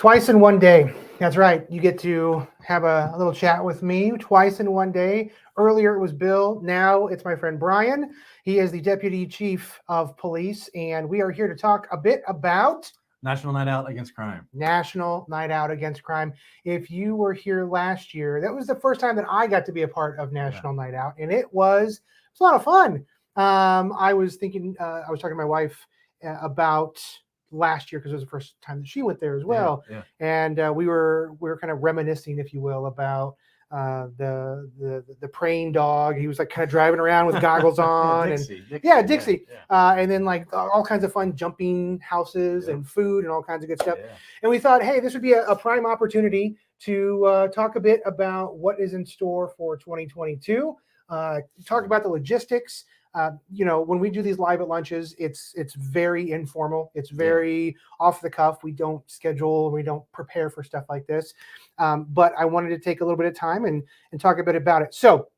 Twice in one day. That's right. You get to have a little chat with me twice in one day. Earlier it was Bill. Now it's my friend Brian. He is the Deputy Chief of Police, and we are here to talk a bit about National Night Out Against Crime. National Night Out Against Crime. If you were here last year, that was the first time that I got to be a part of National Night Out, and it was a lot of fun. I was talking to my wife about last year because it was the first time that she went there as well. And we were kind of reminiscing, if you will, about the praying dog. He was like kind of driving around with goggles on. Dixie. And then like all kinds of fun jumping houses and food and all kinds of good stuff. And we thought, hey, this would be a prime opportunity to talk a bit about what is in store for 2022. Talk about the logistics. When we do these live at lunches, it's very informal. It's very off the cuff. We don't schedule, we don't prepare for stuff like this. But I wanted to take a little bit of time and talk a bit about it. So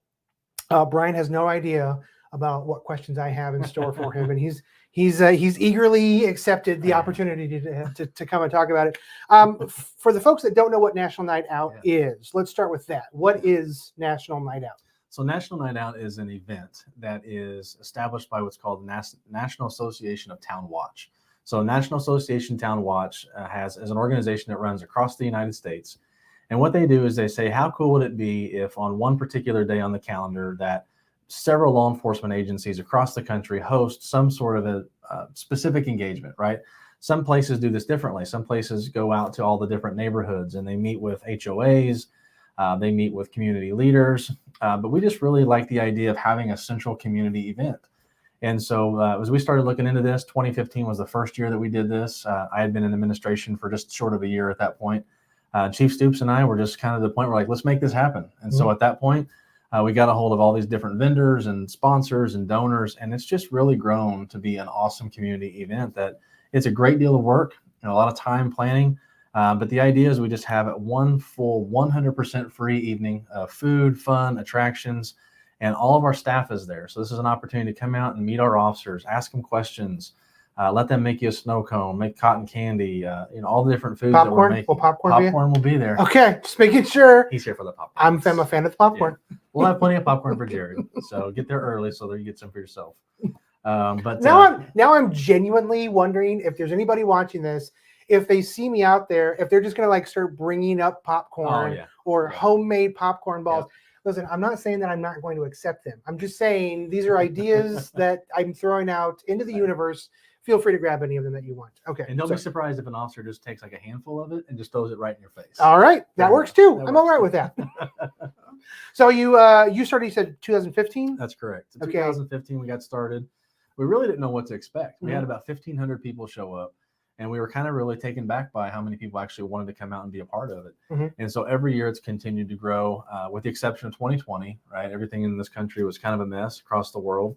Brian has no idea about what questions I have in store for him, and he's eagerly accepted the opportunity to come and talk about it. For the folks that don't know what National Night Out is, let's start with that. What is National Night Out? So National Night Out is an event that is established by what's called the National Association of Town Watch. So National Association Town Watch is an organization that runs across the United States. And what they do is they say, how cool would it be if on one particular day on the calendar that several law enforcement agencies across the country host some sort of a specific engagement, right? Some places do this differently. Some places go out to all the different neighborhoods and they meet with HOAs. They meet with community leaders, but we just really like the idea of having a central community event. And so as we started looking into this, 2015 was the first year that we did this. I had been in administration for just short of a year at that point. Chief Stoops and I were just kind of the point where like, let's make this happen. And so at that point, we got a hold of all these different vendors and sponsors and donors, and it's just really grown to be an awesome community event that it's a great deal of work and a lot of time planning. But the idea is we just have one full 100% free evening of food, fun, attractions, and all of our staff is there. So this is an opportunity to come out and meet our officers, ask them questions, let them make you a snow cone, make cotton candy, all the different foods that we're making. Will popcorn will be there. Okay, just making sure. He's here for the popcorn. I'm a fan of the popcorn. Yeah. We'll have plenty of popcorn for Jared. So get there early so that you get some for yourself. But now I'm genuinely wondering if there's anybody watching this, if they see me out there, if they're just going to like start bringing up popcorn or homemade popcorn balls. Listen, I'm not saying that I'm not going to accept them. I'm just saying these are ideas that I'm throwing out into the universe. Feel free to grab any of them that you want. Okay. And don't be surprised if an officer just takes like a handful of it and just throws it right in your face. All right. That works too. I'm all right with that. So you started, you said 2015? That's correct. In 2015, we got started. We really didn't know what to expect. We had about 1,500 people show up. And we were kind of really taken back by how many people actually wanted to come out and be a part of it. And so every year it's continued to grow, with the exception of 2020, right? Everything in this country was kind of a mess across the world.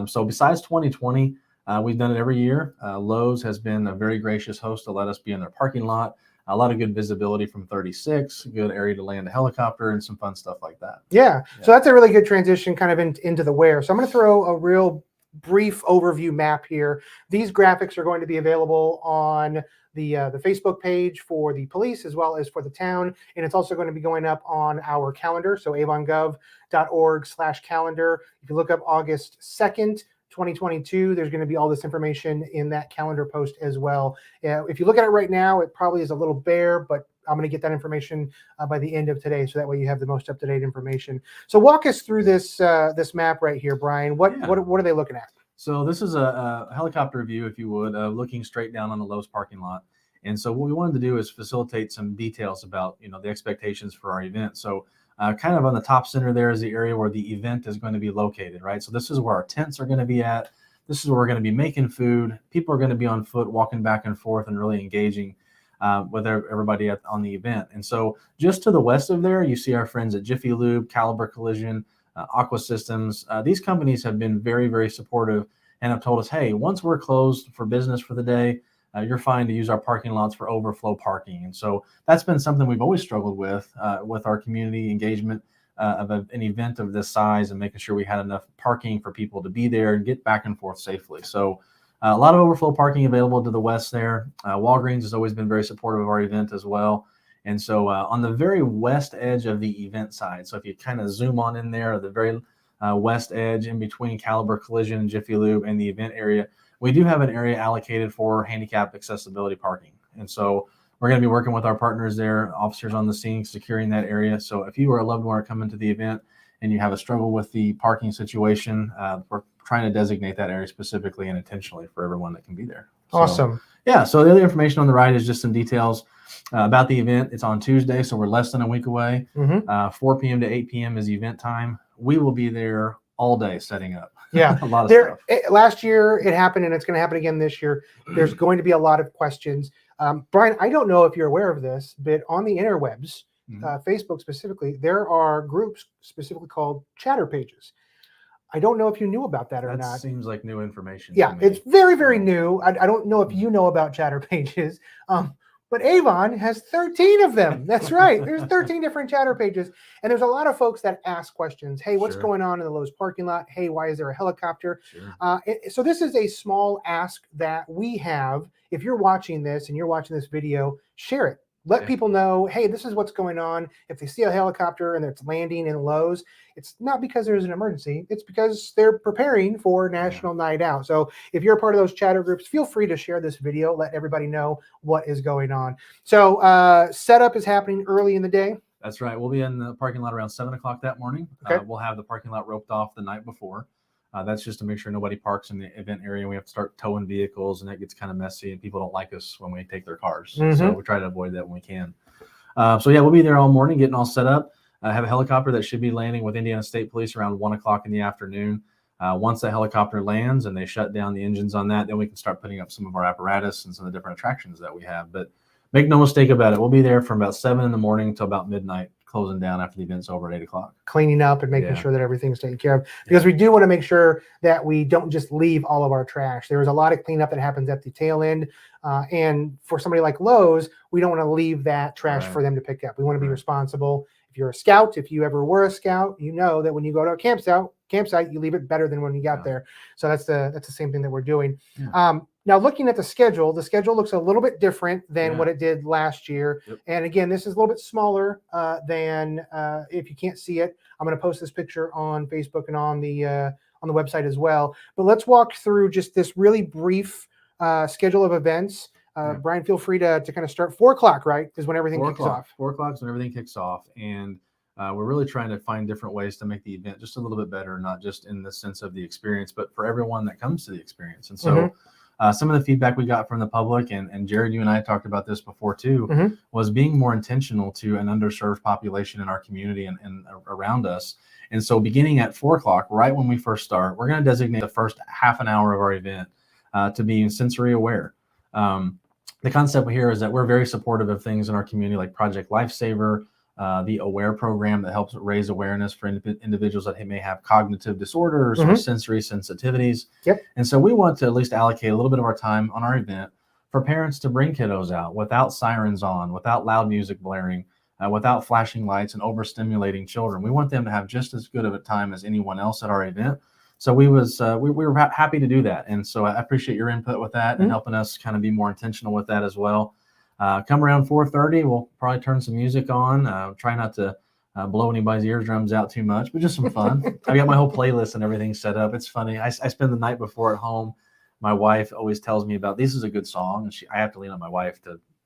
So besides 2020, we've done it every year. Lowe's has been a very gracious host to let us be in their parking lot. A lot of good visibility from 36, good area to land a helicopter, and some fun stuff like that. Yeah. So that's a really good transition kind of into the where. So I'm going to throw a real brief overview map here. These graphics are going to be available on the Facebook page for the police as well as for the town, and it's also going to be going up on our calendar, so avongov.org/calendar. If you look up August 2nd, 2022, there's going to be all this information in that calendar post as well. If you look at it right now, it probably is a little bare, but I'm going to get that information by the end of today, so that way you have the most up-to-date information. So walk us through this map right here, Brian. What are they looking at? So this is a helicopter view, if you would, looking straight down on the Lowe's parking lot. And so what we wanted to do is facilitate some details about the expectations for our event. So kind of on the top center there is the area where the event is going to be located, right? So this is where our tents are going to be at. This is where we're going to be making food. People are going to be on foot, walking back and forth, and really engaging with everybody on the event. And so just to the west of there, you see our friends at Jiffy Lube, Caliber Collision, Aqua Systems. These companies have been very, very supportive and have told us, hey, once we're closed for business for the day, you're fine to use our parking lots for overflow parking. And so that's been something we've always struggled with our community engagement of an event of this size, and making sure we had enough parking for people to be there and get back and forth safely. So A lot of overflow parking available to the west there. Walgreens has always been very supportive of our event as well. And so on the very west edge of the event side, so if you kind of zoom on in there, the very west edge in between Caliber Collision and Jiffy Lube and the event area, we do have an area allocated for handicap accessibility parking. And so we're going to be working with our partners there, officers on the scene, securing that area. So if you or a loved one are coming to the event and you have a struggle with the parking situation, we're trying to designate that area specifically and intentionally for everyone that can be there. Awesome. So, yeah. So the other information on the right is just some details about the event. It's on Tuesday, so we're less than a week away. 4 p.m. to 8 p.m. is event time. We will be there all day setting up. Yeah. A lot of stuff. Last year it happened, and it's going to happen again this year. There's going to be a lot of questions. Brian, I don't know if you're aware of this, but on the interwebs, Facebook specifically, there are groups specifically called chatter pages. I don't know if you knew about that or not. That seems like new information. Yeah, it's very, very new. I don't know if you know about chatter pages, but Avon has 13 of them. That's right. There's 13 different chatter pages. And there's a lot of folks that ask questions. Hey, what's going on in the Lowe's parking lot? Hey, why is there a helicopter? So this is a small ask that we have. If you're watching this and you're watching this video, share it. Let people know, hey, this is what's going on. If they see a helicopter and it's landing in Lowe's, it's not because there's an emergency. It's because they're preparing for National Night Out. So if you're a part of those chatter groups, feel free to share this video. Let everybody know what is going on. So setup is happening early in the day. That's right. We'll be in the parking lot around 7 o'clock that morning. We'll have the parking lot roped off the night before. That's just to make sure nobody parks in the event area. We have to start towing vehicles, and that gets kind of messy, and people don't like us when we take their cars. So we try to avoid that when we can. So yeah, we'll be there all morning getting all set up. Have a helicopter that should be landing with Indiana State Police around 1 o'clock in the afternoon. Once the helicopter lands and they shut down the engines on that, then we can start putting up some of our apparatus and some of the different attractions that we have. But make no mistake about it, we'll be there from about 7 in the morning till about midnight, closing down after the event's over at 8 o'clock. Cleaning up and making sure that everything's taken care of, because we do want to make sure that we don't just leave all of our trash. There is a lot of cleanup that happens at the tail end. And for somebody like Lowe's, we don't want to leave that trash for them to pick up. We want to be responsible. If you're a scout, if you ever were a scout, you know that when you go to a campsite, you leave it better than when you got there. So that's the same thing that we're doing. Now, looking at the schedule looks a little bit different than what it did last year. And again, this is a little bit smaller than, if you can't see it, I'm going to post this picture on Facebook and on the website as well. But let's walk through just this really brief schedule of events. Brian, feel free to kind of start 4 o'clock, right? Is when everything kicks off. 4 o'clock is when everything kicks off. And we're really trying to find different ways to make the event just a little bit better, not just in the sense of the experience, but for everyone that comes to the experience. And so some of the feedback we got from the public, and Jared, you and I talked about this before too, was being more intentional to an underserved population in our community and around us. And so beginning at 4 o'clock, right when we first start, we're going to designate the first half an hour of our event to be sensory aware. The concept here is that we're very supportive of things in our community like Project Lifesaver, the AWARE program that helps raise awareness for individuals that may have cognitive disorders or sensory sensitivities. And so we want to at least allocate a little bit of our time on our event for parents to bring kiddos out without sirens on, without loud music blaring, without flashing lights and overstimulating children. We want them to have just as good of a time as anyone else at our event. So we were happy to do that. And so I appreciate your input with that and helping us kind of be more intentional with that as well. Come around 4:30, we'll probably turn some music on. Try not to blow anybody's eardrums out too much, but just some fun. I got my whole playlist and everything set up. It's funny. I spend the night before at home. My wife always tells me about, this is a good song. And I have to lean on my wife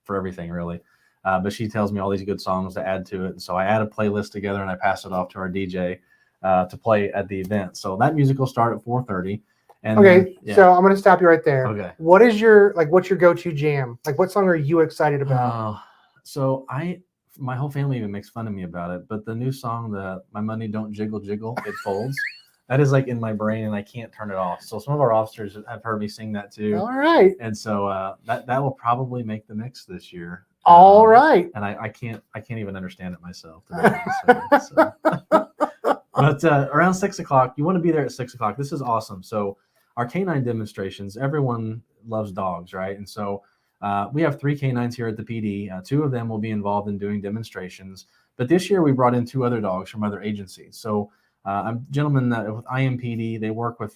for everything really. But she tells me all these good songs to add to it. And so I add a playlist together and I pass it off to our DJ to play at the event. So that music will start at 4:30. And so I'm going to stop you right there. Okay. What's your go-to jam? Like, what song are you excited about? So my whole family even makes fun of me about it, but the new song, My Money Don't Jiggle Jiggle, It Folds, that is like in my brain and I can't turn it off. So some of our officers have heard me sing that too. All right. And so that will probably make the mix this year. All right. And I can't even understand it myself. But around 6 o'clock, you want to be there at 6 o'clock. This is awesome. So our canine demonstrations, everyone loves dogs, right? And so we have 3 canines here at the PD. 2 of them will be involved in doing demonstrations. But this year we brought in 2 other dogs from other agencies. So A gentleman that with IMPD, they work with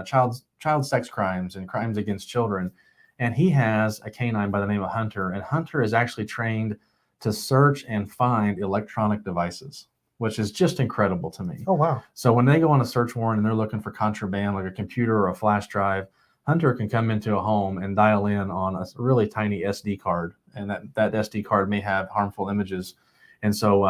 child sex crimes and crimes against children, and he has a canine by the name of Hunter, and Hunter is actually trained to search and find electronic devices, which is just incredible to me. Oh, wow. So when they go on a search warrant and they're looking for contraband like a computer or a flash drive, Hunter can come into a home and dial in on a really tiny SD card, and that SD card may have harmful images. And so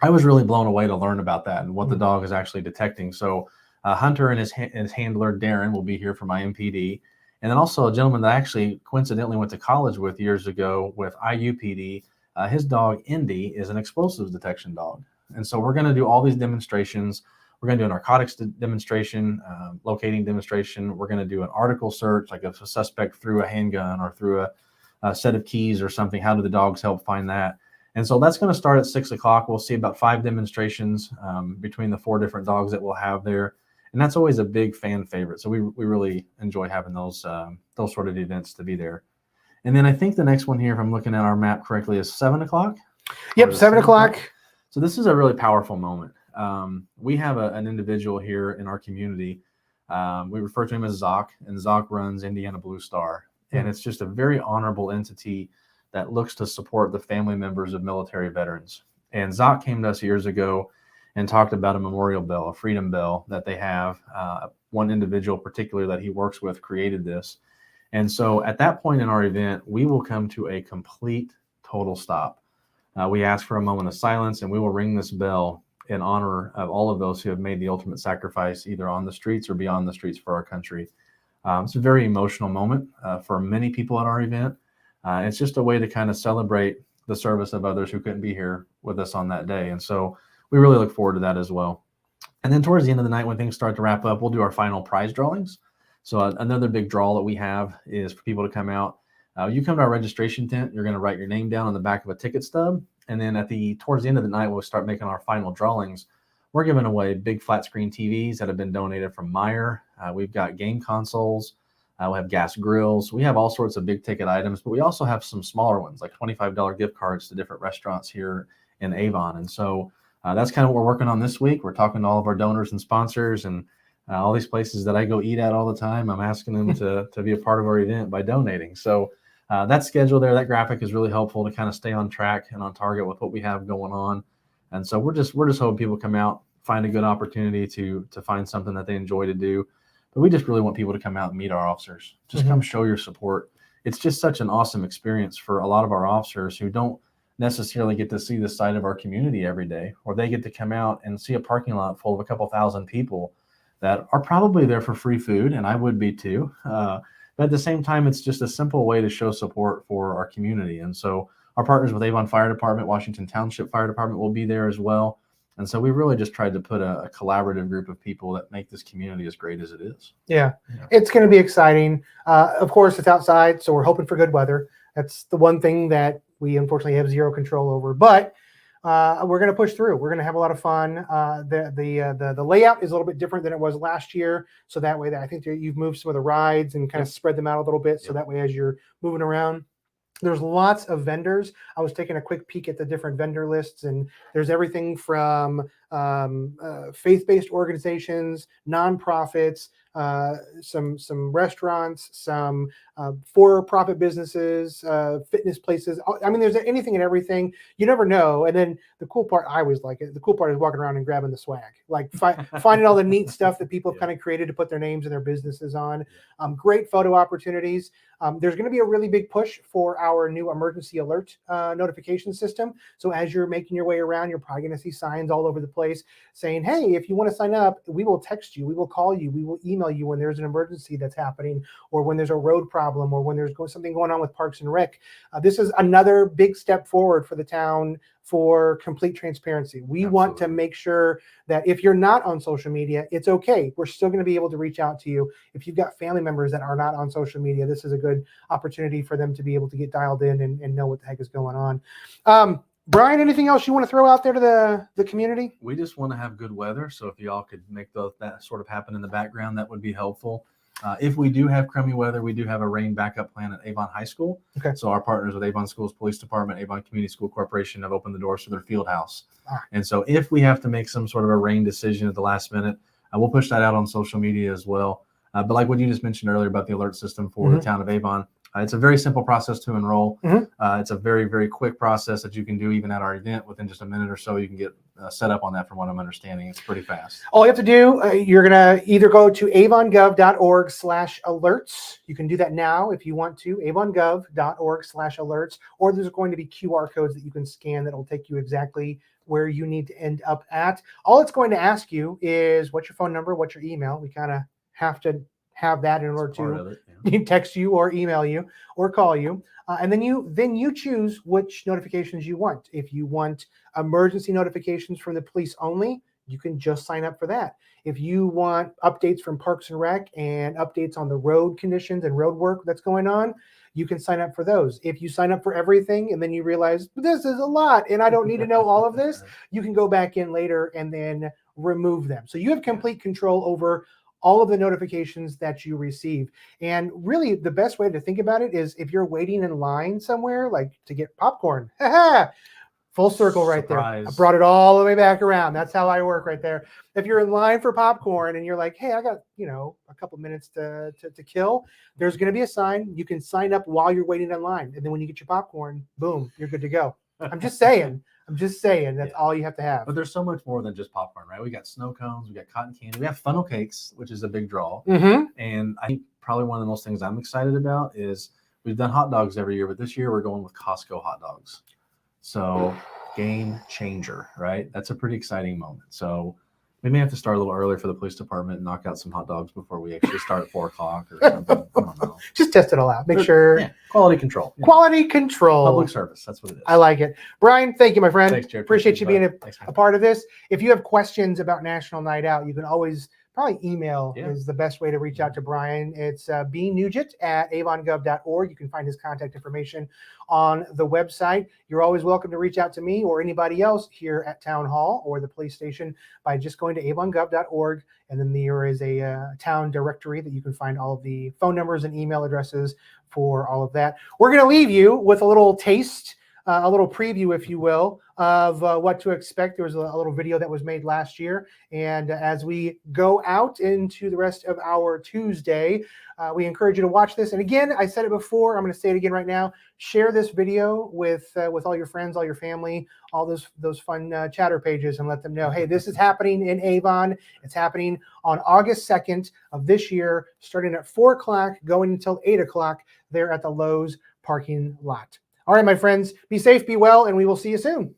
I was really blown away to learn about that and what the dog is actually detecting. So Hunter and his handler, Darren, will be here from IMPD. And then also a gentleman that I actually coincidentally went to college with years ago with IUPD. His dog, Indy, is an explosives detection dog. And so we're going to do all these demonstrations. We're going to do a narcotics demonstration, locating demonstration. We're going to do an article search, like if a suspect threw a handgun or threw a set of keys or something, how do the dogs help find that? And so that's going to start at 6 o'clock. We'll see about 5 demonstrations between the 4 different dogs that we'll have there. And that's always a big fan favorite. So we really enjoy having those sort of events to be there. And then I think the next one here, if I'm looking at our map correctly, is 7 o'clock. Yep, 7 o'clock. So this is a really powerful moment. We have an individual here in our community. We refer to him as Zoc, and Zoc runs Indiana Blue Star. And it's just a very honorable entity that looks to support the family members of military veterans. And Zoc came to us years ago and talked about a memorial bell, a freedom bell that they have. One individual particularly that he works with created this. And so at that point in our event, we will come to a complete, total stop. We ask for a moment of silence, and we will ring this bell in honor of all of those who have made the ultimate sacrifice, either on the streets or beyond the streets for our country. It's a very emotional moment for many people at our event. It's just a way to kind of celebrate the service of others who couldn't be here with us on that day. And so we really look forward to that as well. And then towards the end of the night, when things start to wrap up, we'll do our final prize drawings. So another big draw that we have is for people to come out. You come to our registration tent, you're going to write your name down on the back of a ticket stub. And then towards the end of the night, we'll start making our final drawings. We're giving away big flat screen TVs that have been donated from Meyer. We've got game consoles. We have gas grills. We have all sorts of big ticket items, but we also have some smaller ones, like $25 gift cards to different restaurants here in Avon. And so that's kind of what we're working on this week. We're talking to all of our donors and sponsors and all these places that I go eat at all the time. I'm asking them to be a part of our event by donating. So that schedule there, that graphic is really helpful to kind of stay on track and on target with what we have going on. And so we're just hoping people come out, find a good opportunity to find something that they enjoy to do. But we just really want people to come out and meet our officers. Just come show your support. It's just such an awesome experience for a lot of our officers who don't necessarily get to see the side of our community every day, or they get to come out and see a parking lot full of a couple thousand people that are probably there for free food, and I would be too. But at the same time, it's just a simple way to show support for our community. And so our partners with Avon Fire Department, Washington Township Fire Department will be there as well. And so we really just tried to put a collaborative group of people that make this community as great as it is. Yeah. It's going to be exciting. Of course, it's outside, so we're hoping for good weather. That's the one thing that we unfortunately have zero control over. But we're going to push through. We're going to have a lot of fun. The layout is a little bit different than it was last year. So that way, I think you've moved some of the rides and kind of spread them out a little bit. So that way, as you're moving around, there's lots of vendors. I was taking a quick peek at the different vendor lists, and there's everything from faith-based organizations, nonprofits, some restaurants, some for-profit businesses, fitness places. I mean, there's anything and everything. You never know. And then the cool part, I always like it. The cool part is walking around and grabbing the swag, like finding all the neat stuff that people have kind of created to put their names and their businesses on. Great photo opportunities. There's going to be a really big push for our new emergency alert notification system. So as you're making your way around, you're probably going to see signs all over the place saying, hey, if you want to sign up, we will text you, we will call you, we will email you when there's an emergency that's happening, or when there's a road problem, or when there's something going on with Parks and Rec. This is another big step forward for the town for complete transparency. We want to make sure that if you're not on social media, it's okay. We're still going to be able to reach out to you. If you've got family members that are not on social media, this is a good opportunity for them to be able to get dialed in and know what the heck is going on. Brian, anything else you want to throw out there to the community? We just want to have good weather. So if y'all could make that sort of happen in the background, that would be helpful. If we do have crummy weather, we do have a rain backup plan at Avon High School. Okay. So our partners with Avon Schools Police Department, Avon Community School Corporation have opened the doors to their field house. And so if we have to make some sort of a rain decision at the last minute, we'll push that out on social media as well. But like what you just mentioned earlier about the alert system for the town of Avon, it's a very simple process to enroll. It's a very, very quick process that you can do even at our event within just a minute or so. You can get set up on that from what I'm understanding. It's pretty fast. All you have to do, you're going to either go to avongov.org/alerts. You can do that now if you want to, avongov.org/alerts, or there's going to be QR codes that you can scan that will take you exactly where you need to end up at. All it's going to ask you is what's your phone number, what's your email. We kind of have to have that in order to text you or email you or call you. And then you choose which notifications you want. If you want emergency notifications from the police only, you can just sign up for that. If you want updates from Parks and Rec and updates on the road conditions and road work that's going on, you can sign up for those. If you sign up for everything and then you realize this is a lot and I don't need to know all of this, you can go back in later and then remove them. So you have complete control over all of the notifications that you receive. And really the best way to think about it is if you're waiting in line somewhere, like to get popcorn, full circle right Surprise. there. I brought it all the way back around. That's how I work right there. If you're in line for popcorn and you're like, hey, I got, a couple minutes to kill, there's going to be a sign. You can sign up while you're waiting in line. And then when you get your popcorn, boom, you're good to go. I'm just saying that's all you have to have. But there's so much more than just popcorn, right? We got snow cones, we got cotton candy, we have funnel cakes, which is a big draw. And I think probably one of the most things I'm excited about is we've done hot dogs every year, but this year we're going with Costco hot dogs. So game changer, right? That's a pretty exciting moment. So we may have to start a little early for the police department and knock out some hot dogs before we actually start at 4 o'clock or something. I don't know. Just test it all out. Make sure. Yeah. Quality control. Quality control. Public service. That's what it is. I like it. Brian, thank you, my friend. Thanks, Jared. Appreciate you being Thanks, a part of this. If you have questions about National Night Out, you can always probably email is the best way to reach out to Brian. It's bnugent@avongov.org. You can find his contact information on the website. You're always welcome to reach out to me or anybody else here at Town Hall or the police station by just going to avongov.org. And then there is a town directory that you can find all of the phone numbers and email addresses for all of that. We're going to leave you with a little taste, a little preview, if you will, of what to expect. There was a little video that was made last year. And as we go out into the rest of our Tuesday, we encourage you to watch this. And again, I said it before, I'm going to say it again right now. Share this video with all your friends, all your family, all those fun chatter pages, and let them know, hey, this is happening in Avon. It's happening on August 2nd of this year, starting at 4 o'clock, going until 8 o'clock there at the Lowe's parking lot. All right, my friends, be safe, be well, and we will see you soon.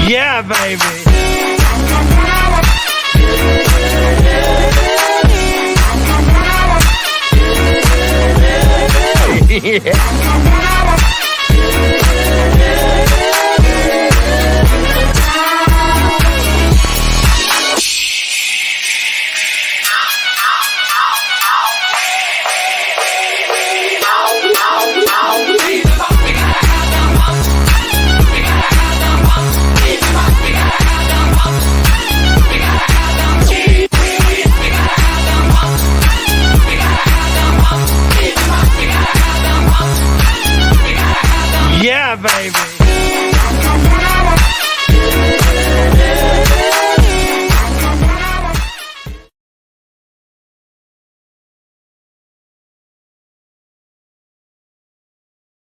Yeah, baby. Yeah.